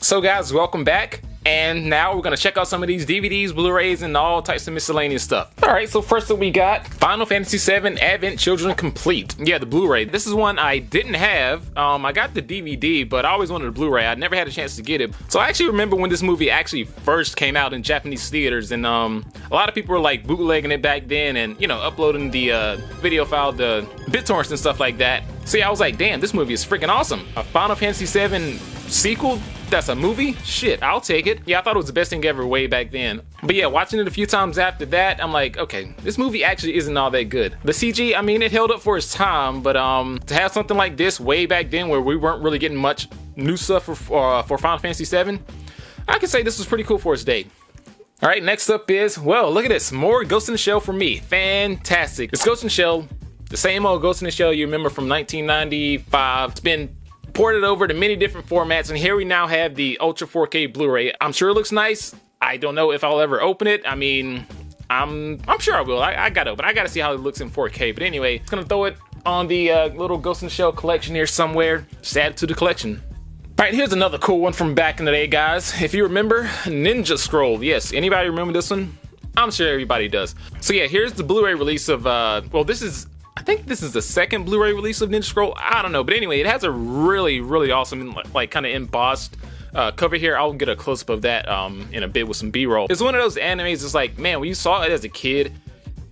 So guys, welcome back. And now we're gonna check out some of these DVDs, Blu-rays, and all types of miscellaneous stuff. Alright, so first up we got Final Fantasy VII Advent Children Complete. Yeah, the Blu-ray. This is one I didn't have. I got the DVD, but I always wanted a Blu-ray. I never had a chance to get it. So I actually remember when this movie actually first came out in Japanese theaters, and a lot of people were like bootlegging it back then and, you know, uploading the video file, the BitTorrents and stuff like that. So yeah, I was like, damn, this movie is freaking awesome. A Final Fantasy VII sequel? That's a movie? Shit, I'll take it. Yeah, I thought it was the best thing ever way back then. But yeah, watching it a few times after that, I'm like, okay, this movie actually isn't all that good. The CG, I mean, it held up for its time, but to have something like this way back then where we weren't really getting much new stuff for Final Fantasy VII, I can say this was pretty cool for its day. All right, next up is, well, look at this, more Ghost in the Shell for me. Fantastic. It's Ghost in the Shell, the same old Ghost in the Shell you remember from 1995. It's been ported over to many different formats, and here we now have the Ultra 4K Blu-ray. I'm sure it looks nice. I don't know if I'll ever open it. I mean, I'm sure I will. I gotta open. I gotta see how it looks in 4K. But anyway, it's gonna throw it on the little Ghost in the Shell collection here somewhere. Just add it to the collection. All right, here's another cool one from back in the day, guys. If you remember, Ninja Scroll. Yes, anybody remember this one? I'm sure everybody does. So yeah, here's the Blu-ray release of, well, I think this is the second Blu-ray release of Ninja Scroll. I don't know, but anyway, it has a really, really awesome, like, kind of embossed cover here. I'll get a close-up of that in a bit with some B-roll. It's one of those animes that's like, man, when you saw it as a kid,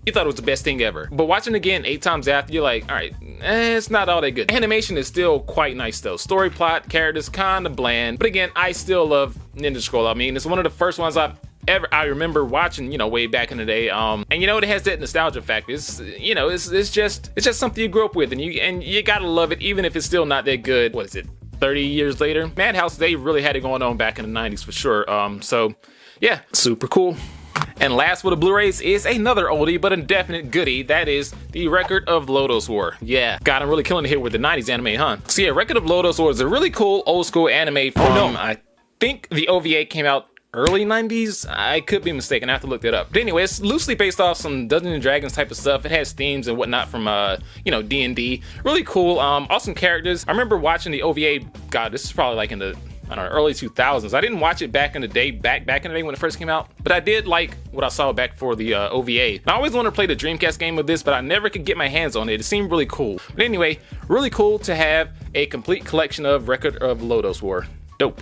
you thought it was the best thing ever. But watching it again 8 times after, you're like, all right, it's not all that good. Animation is still quite nice though. Story, plot, characters, kind of bland. But again, I still love Ninja Scroll. I mean, it's one of the first ones I remember watching, you know, way back in the day. And you know, it has that nostalgia factor. It's, you know, it's just something you grew up with, and you gotta love it, even if it's still not that good. What is it, 30 years later? Madhouse, they really had it going on back in the 90s for sure. So yeah, super cool. And last for the Blu-rays is another oldie but a definite goodie. That is the Record of Lodoss War. Yeah, God, I'm really killing it here with the 90s anime, huh? So yeah, Record of Lodoss War is a really cool old school anime from, I think the OVA came out early 90s? I could be mistaken, I have to look that up. But anyway, it's loosely based off some Dungeons and Dragons type of stuff. It has themes and whatnot from, you know, D&D. Really cool, awesome characters. I remember watching the OVA, God, this is probably like in the, I don't know, early 2000s. I didn't watch it back in the day, back in the day when it first came out, but I did like what I saw back for the OVA. I always wanted to play the Dreamcast game of this, but I never could get my hands on it. It seemed really cool. But anyway, really cool to have a complete collection of Record of Lodoss War. Dope.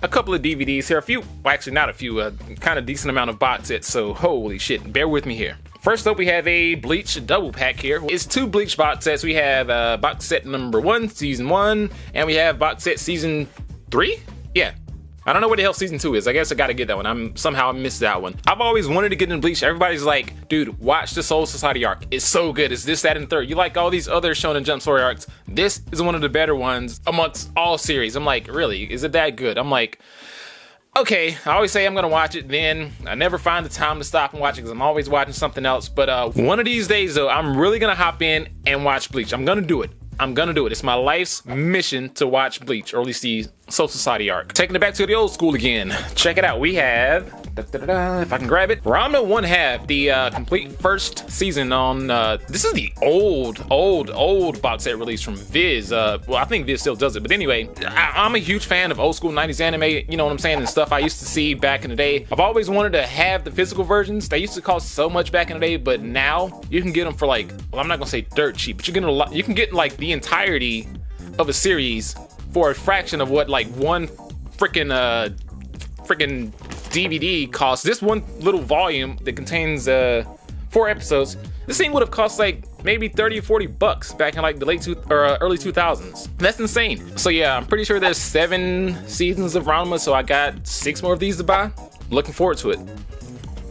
A couple of DVDs here, well, actually not a few, kind of decent amount of box sets, so holy shit, bear with me here. First up, we have a Bleach double pack here. It's 2 Bleach box sets. We have box set number 1, season 1, and we have box set season 3? Yeah. I don't know what the hell season 2 is. I guess I gotta get that one. Somehow I missed that one. I've always wanted to get into Bleach. Everybody's like, dude, watch the Soul Society arc. It's so good. It's this, that, and third. You like all these other Shonen Jump story arcs. This is one of the better ones amongst all series. I'm like, really? Is it that good? I'm like, okay. I always say I'm gonna watch it, then I never find the time to stop and watch it because I'm always watching something else. But one of these days though, I'm really gonna hop in and watch Bleach. I'm gonna do it. I'm gonna do it. It's my life's mission to watch Bleach, or at least the Soul Society arc. Taking it back to the old school again. Check it out. We have, if I can grab it, Ranma 1/2, the complete first season on, this is the old box set release from Viz. Well, I think Viz still does it, but anyway, I'm a huge fan of old school 90s anime, you know what I'm saying, and stuff I used to see back in the day. I've always wanted to have the physical versions. They used to cost so much back in the day, but now you can get them for like, well, I'm not gonna say dirt cheap, but you can get like the entirety of a series for a fraction of what like one freaking DVD costs. This one little volume that contains 4 episodes, this thing would have cost like maybe 30 or 40 bucks back in like the early 2000s. That's insane. So yeah, I'm pretty sure there's 7 seasons of Ranma, so I got 6 more of these to buy. Looking forward to it.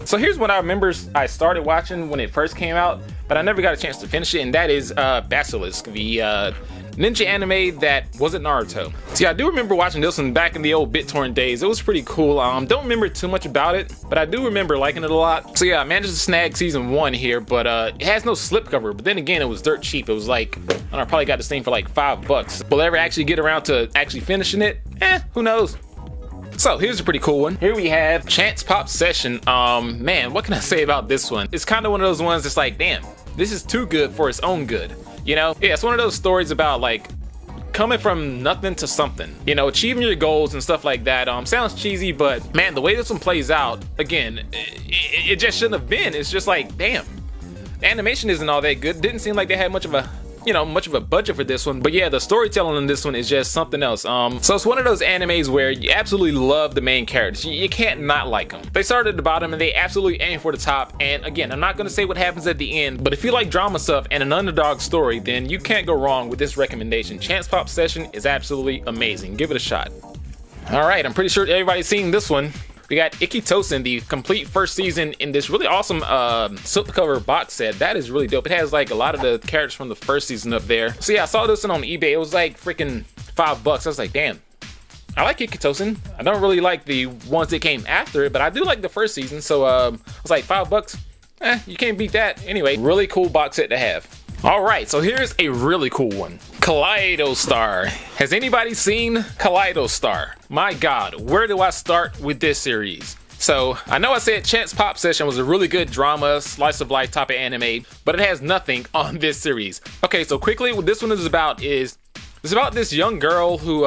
So here's what I remember I started watching when it first came out, but I never got a chance to finish it, and that is Basilisk, the ninja anime that wasn't Naruto. See, I do remember watching this one back in the old BitTorrent days. It was pretty cool. Don't remember too much about it, but I do remember liking it a lot. So yeah, I managed to snag season 1 here, but it has no slipcover. But then again, it was dirt cheap. It was like, I don't know, I probably got this thing for like $5. Will I ever actually get around to actually finishing it? Who knows? So here's a pretty cool one. Here we have Chance Pop Session. Man, what can I say about this one? It's kind of one of those ones that's like, damn, this is too good for its own good. You know? Yeah, it's one of those stories about like coming from nothing to something, you know, achieving your goals and stuff like that. Sounds cheesy, but man, the way this one plays out, again, it just shouldn't have been. It's just like, damn, the animation isn't all that good. Didn't seem like they had much of a budget for this one, but yeah, the storytelling in this one is just something else. So it's one of those animes where you absolutely love the main characters. You can't not like them. They start at the bottom and they absolutely aim for the top. And again, I'm not going to say what happens at the end, but if you like drama stuff and an underdog story, then you can't go wrong with this recommendation. Chance Pop Session is absolutely amazing. Give it a shot. All right, I'm pretty sure everybody's seen this one. We got Ikki Tousen, the complete first season in this really awesome slipcover box set. That is really dope. It has like a lot of the characters from the first season up there. So yeah, I saw this one on eBay. It was like freaking $5. I was like, damn, I like Ikki Tousen. I don't really like the ones that came after it, but I do like the first season. So I was like, $5, you can't beat that. Anyway, really cool box set to have. All right, so here's a really cool one. Kaleido Star. Has anybody seen Kaleido Star? My God, where do I start with this series? So I know I said Chance Pop Session was a really good drama, slice of life type of anime, but it has nothing on this series. Okay, so quickly, what this one is about is, it's about this young girl who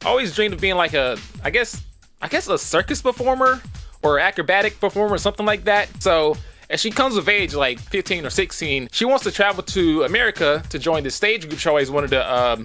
always dreamed of being like I guess a circus performer or acrobatic performer, something like that. So as she comes of age, like 15 or 16, she wants to travel to America to join this stage group she always wanted to,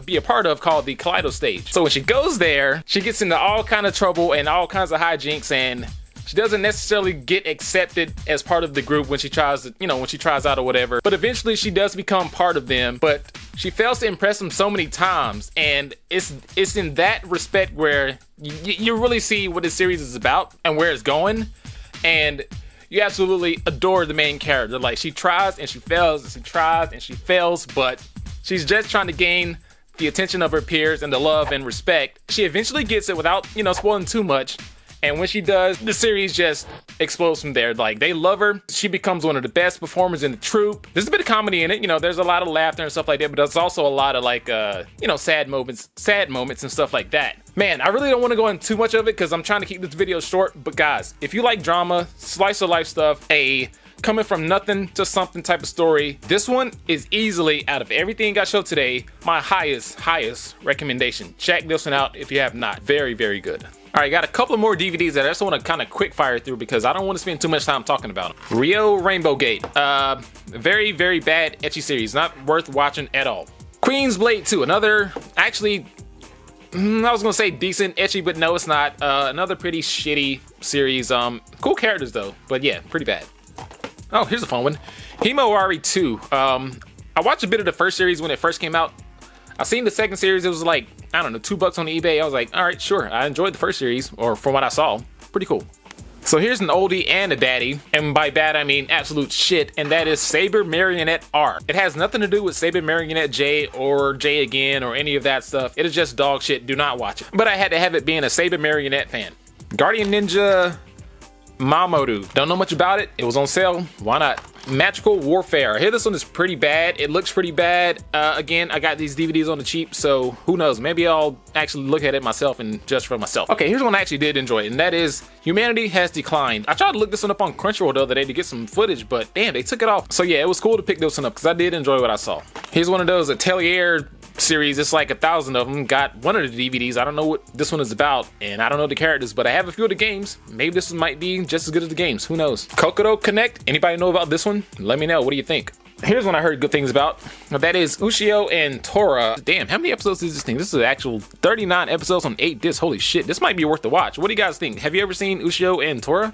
be a part of, called the Kaleido stage. So when she goes there, she gets into all kind of trouble and all kinds of hijinks, and she doesn't necessarily get accepted as part of the group when she tries to, when she tries out or whatever. But eventually she does become part of them, but she fails to impress them so many times. And it's in that respect where you really see what this series is about and where it's going. And you absolutely adore the main character. Like, she tries and she fails, and she tries and she fails, but she's just trying to gain the attention of her peers and the love and respect. She eventually gets it without, spoiling too much. And when she does, the series just explodes from there. Like, they love her. She becomes one of the best performers in the troupe. There's a bit of comedy in it. There's a lot of laughter and stuff like that, but there's also a lot of like, sad moments and stuff like that. Man, I really don't want to go into too much of it because I'm trying to keep this video short. But guys, if you like drama, slice of life stuff, a coming from nothing to something type of story, this one is easily, out of everything I showed today, my highest recommendation. Check this one out if you have not. Very, very good. All right, got a couple of more DVDs that I just want to kind of quick fire through because I don't want to spend too much time talking about them. Rio Rainbow Gate. Very, very bad ecchi series. Not worth watching at all. Queen's Blade 2. Another, actually, I was going to say decent ecchi, but no, it's not. Another pretty shitty series. Cool characters, though. But yeah, pretty bad. Oh, here's a fun one. Himawari 2. I watched a bit of the first series when it first came out. I seen the second series. It was like, I don't know, $2 on eBay. I was like, all right, sure. I enjoyed the first series, or from what I saw, pretty cool. So here's an oldie and a daddy, and by bad I mean absolute shit, and that is Saber Marionette R. It has nothing to do with Saber Marionette J or J Again or any of that stuff. It is just dog shit. Do not watch it. But I had to have it being a Saber Marionette fan. Guardian Ninja Mamoru. Don't know much about it. It was on sale. Why not? Magical Warfare. I hear this one is pretty bad. It looks pretty bad. Again, I got these DVDs on the cheap, so who knows? Maybe I'll actually look at it myself and judge for myself. Okay, here's one I actually did enjoy, and that is Humanity Has Declined. I tried to look this one up on Crunchyroll the other day to get some footage, but damn, they took it off. So yeah, it was cool to pick this one up because I did enjoy what I saw. Here's one of those Atelier series. It's like 1,000 of them. Got one of the DVDs. I don't know what this one is about, and I don't know the characters, but I have a few of the games. Maybe this one might be just as good as the games. Who knows? Kokoro Connect. Anybody know about this one? Let me know. What do you think? Here's one I heard good things about. That is Ushio and Tora. Damn, how many episodes is this thing? This is an actual 39 episodes on 8 discs. Holy shit. This might be worth the watch. What do you guys think? Have you ever seen Ushio and Tora?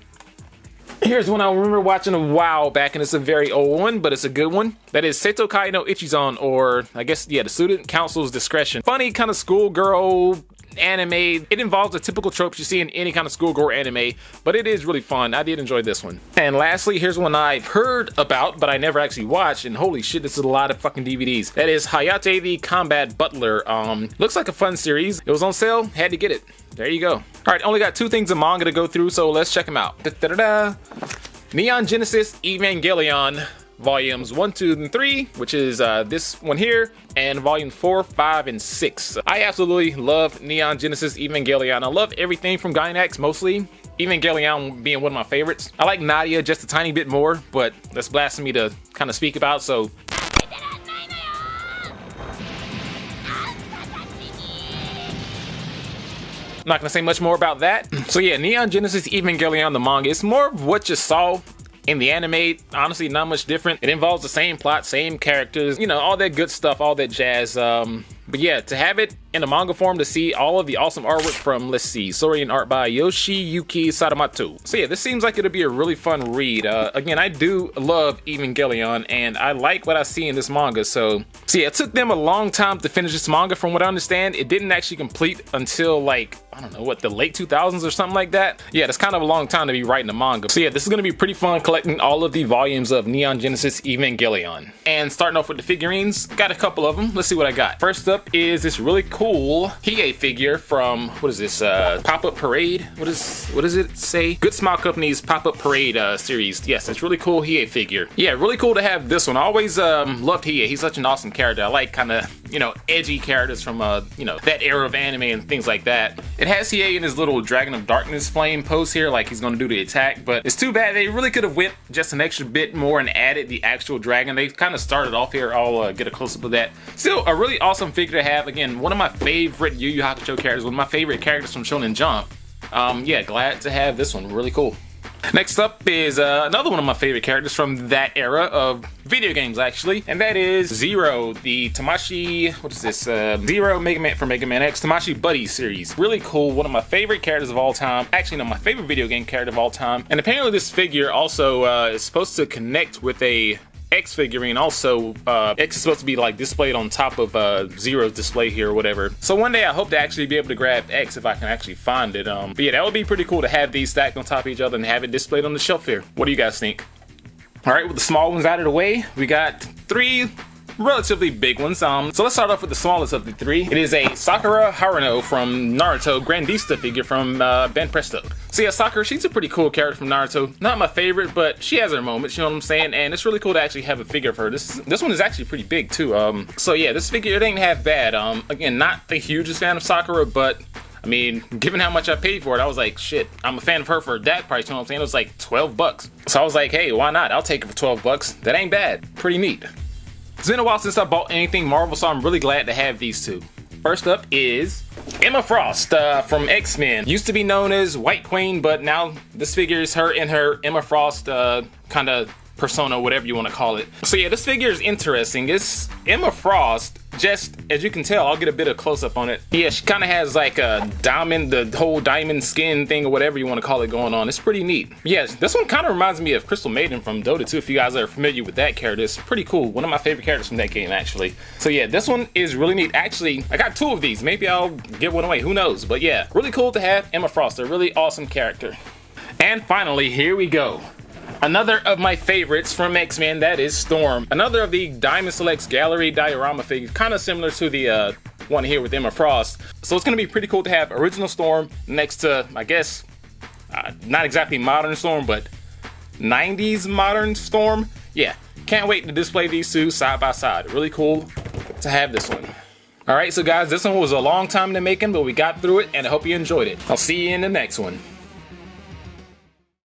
Here's one I remember watching a while back, and it's a very old one, but it's a good one. That is Seitokai no Ichizan, or I guess, yeah, the Student Council's Discretion. Funny kind of schoolgirl anime. It involves the typical tropes you see in any kind of schoolgirl anime, but it is really fun. I did enjoy this one. And lastly, here's one I've heard about, but I never actually watched, and holy shit, this is a lot of fucking DVDs. That is Hayate the Combat Butler. Looks like a fun series. It was on sale, had to get it. There you go. All right, only got 2 things of manga to go through, so let's check them out. Neon Genesis Evangelion volumes 1, 2, and 3, which is this one here, and volume 4, 5, and 6. I absolutely love Neon Genesis Evangelion. I love everything from Gainax, mostly. Evangelion being one of my favorites. I like Nadia just a tiny bit more, but that's blasphemy to kind of speak about, so I'm not gonna say much more about that. So yeah, Neon Genesis Evangelion, the manga, it's more of what you saw in the anime. Honestly, not much different. It involves the same plot, same characters, you know, all that good stuff, all that jazz. But yeah, to have it in a manga form, to see all of the awesome artwork from, let's see, story and art by Yoshiyuki Sadamatsu. So yeah, this seems like it'll be a really fun read. Again, I do love Evangelion, and I like what I see in this manga. So yeah, it took them a long time to finish this manga. From what I understand, it didn't actually complete until like, I don't know, what, the late 2000s or something like that? Yeah, that's kind of a long time to be writing a manga. So yeah, this is going to be pretty fun collecting all of the volumes of Neon Genesis Evangelion. And starting off with the figurines, got a couple of them. Let's see what I got. First up is this really cool Hiei figure from, what is this, Pop-Up Parade? What does it say? Good Smile Company's Pop-Up Parade series. Yes, it's really cool Hiei figure. Yeah, really cool to have this one. I always loved Hiei. He's such an awesome character. I like kind of, you know, edgy characters from, you know, that era of anime and things like that. It has Hiei in his little Dragon of Darkness flame pose here, like he's gonna do the attack, but it's too bad they really could have went just an extra bit more and added the actual dragon. They kind of started off here. I'll get a close-up of that. Still a really awesome figure to have. Again, one of my favorite Yu Yu Hakusho characters, one of my favorite characters from Shonen Jump. Yeah, glad to have this one. Really cool. Next up is another one of my favorite characters from that era of video games, actually, and that is Zero, the Tamashii, what is this, Zero Mega Man from Mega Man X, Tamashii Buddy series. Really cool, one of my favorite characters of all time. Actually, no, my favorite video game character of all time. And apparently this figure also is supposed to connect with a X figurine. Also, X is supposed to be like displayed on top of Zero's display here or whatever. So one day I hope to actually be able to grab X if I can actually find it. But yeah, that would be pretty cool to have these stacked on top of each other and have it displayed on the shelf here. What do you guys think? All right, with the small ones out of the way, we got three relatively big ones. So let's start off with the smallest of the three. It is a Sakura Haruno from Naruto, Grandista figure from Ben Presto. So yeah, Sakura, she's a pretty cool character from Naruto. Not my favorite, but she has her moments, you know what I'm saying? And it's really cool to actually have a figure of her. This one is actually pretty big too. So yeah, this figure, it ain't half bad. Again, not the hugest fan of Sakura, but I mean, given how much I paid for it, I was like, shit, I'm a fan of her for that price, you know what I'm saying? It was like 12 bucks. So I was like, hey, why not? I'll take it for 12 bucks. That ain't bad. Pretty neat. It's been a while since I bought anything Marvel, so I'm really glad to have these two. First up is Emma Frost from X-Men. Used to be known as White Queen, but now this figure is her in her Emma Frost kind of persona, whatever you want to call it. So yeah, this figure is interesting. It's Emma Frost, just as you can tell, I'll get a bit of close-up on it. Yeah, she kind of has like a diamond, the whole diamond skin thing or whatever you want to call it going on. It's pretty neat. Yes, this one kind of reminds me of Crystal Maiden from Dota 2, if you guys are familiar with that character. It's pretty cool. One of my favorite characters from that game, actually. So yeah, this one is really neat. Actually, I got two of these. Maybe I'll give one away. Who knows? But yeah, really cool to have Emma Frost, a really awesome character. And finally, here we go. Another of my favorites from X-Men, that is Storm. Another of the Diamond Selects Gallery diorama figures, kind of similar to the one here with Emma Frost. So it's going to be pretty cool to have original Storm next to, I guess, not exactly modern Storm, but 90s modern Storm. Yeah, can't wait to display these two side by side. Really cool to have this one. Alright, so guys, this one was a long time in the making, but we got through it, and I hope you enjoyed it. I'll see you in the next one.